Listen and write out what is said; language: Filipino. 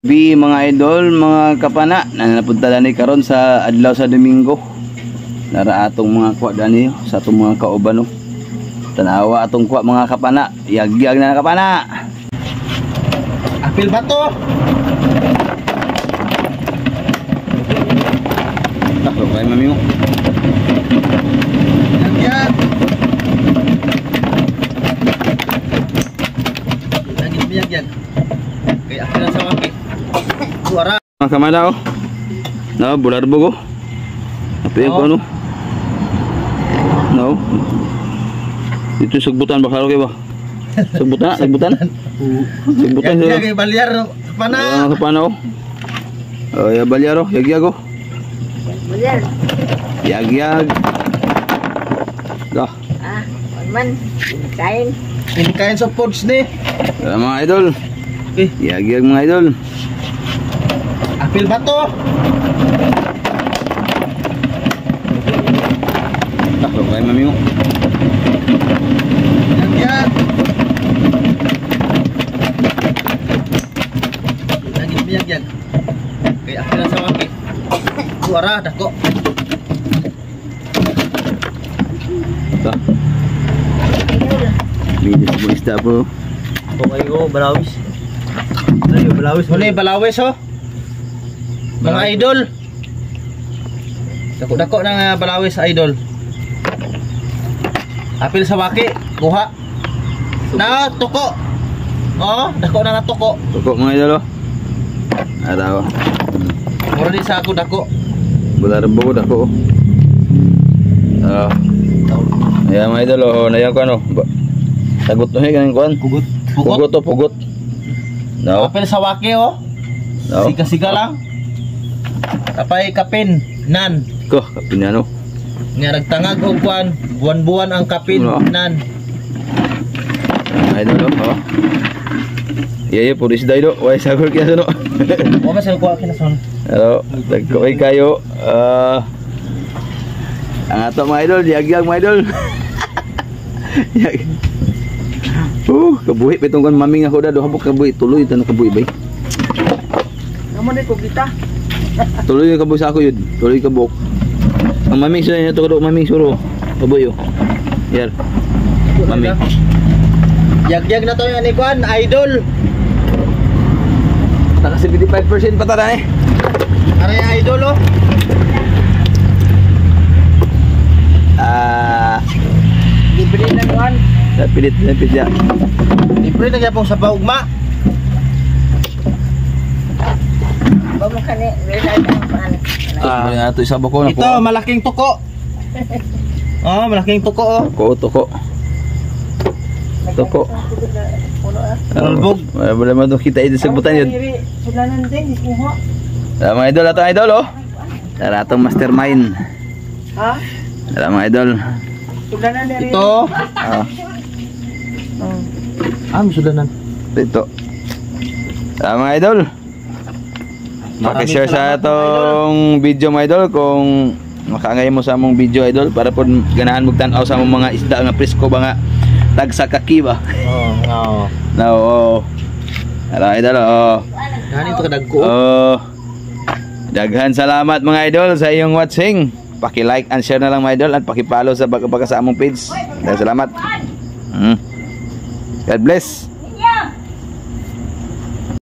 Mga idol, mga kapana, napunta dani karon sa adlaw sa Domingo. Nara atong mga kuha dani sa atong mga kauban no. Tanawa atong kuha mga kapana, yag-yag na kapana. Apil ba to? Taklo kay mami mo. Yan. Lagi biyag yan. Kaya apil na sa waki. Suara. Mga kamana oh. No, bular bugo. Apa yung ano? No. Itu sagbutan ba karo kay ba? Sagbutan, sagbutan. Sagbutan. Yan kay balyar pana. Kapana oh. Oh, ya balyar oh, yag-yag oh. Balyar. Yag-yag. Dah. Man, kain. Ini kain sa pods ni. Mga idol. Eh, Yag-yag mga idol. apil ba to? Taklo kay mami mo. Yan. Lagi biyag yan. Kaya apil na sa waki. Suara dako. Ito. Video sa isda po. Okay ko, balawis. Ayo, balawis. Muna balawis oh. Mga idol. Dako-dako na balawis idol. Apil sa waki, kuha. Na tuko. Oh, dako na tuko. Tuko mga idol oh. Araw. Mura di sa ako dako. Bular bugo dako oh. Ayan mga idol oh, nayan ko ano. Sagot no ganing kuan. Pugot. Pugot to pugot. No. Apil sa waki oh. No. Siga-siga lang. Tapay kapin nan. Ko kapinano. Nga nagtangag og kuan, buwan-buwan ang kapin Uno. nan. Idol oh. Iya puris dai do. Wai sagur kaya no. Wa masal kuha kinason. Hello, tagkoy kayo. Ang ato mga idol, yag-yag mga idol. Yag. Kabuhi pitong kon maming ako da do habok kabuhi tuloy tanong kabuhi bay. Amo ni ko kita. Tuloy yung kabuhi sa ako yun. Tuloy kabuk. Ang maming sila niya to kado maming suro. Kabuhi yo. Yan. Maming. Yag-yag na to yan ni kuan, idol. Naka 75% pa tada eh. Aray idol oh. Libre na kuan. Pilit na pidya. Libre na gyapon sa paugma. Ba mo kani, realize ang paan. Ah, ito isa bako na Ito malaking tuko. Oh, malaking tuko oh. Tuko. Tuko. Bulbog. Wala mo to kita ito sa butan yun. Sulanan din ikuha. Mga idol ato idol oh. Tara atong mastermind. Ha? Tara mga idol. Sulanan din. Ito. Ah. Sudanan. Ito. Tara mga idol. Paki-share sa atong video mga idol kung makaangay mo sa among video idol para po ganahan mo tan-aw sa among mga isda nga presko ba nga tagsa kaki ba. Oo. No. Tara idol oh. Dani to kadagko. Daghan salamat mga idol sa iyong watching. Paki-like and share na lang mga idol at paki-follow sa baka sa among page. Salamat. God bless.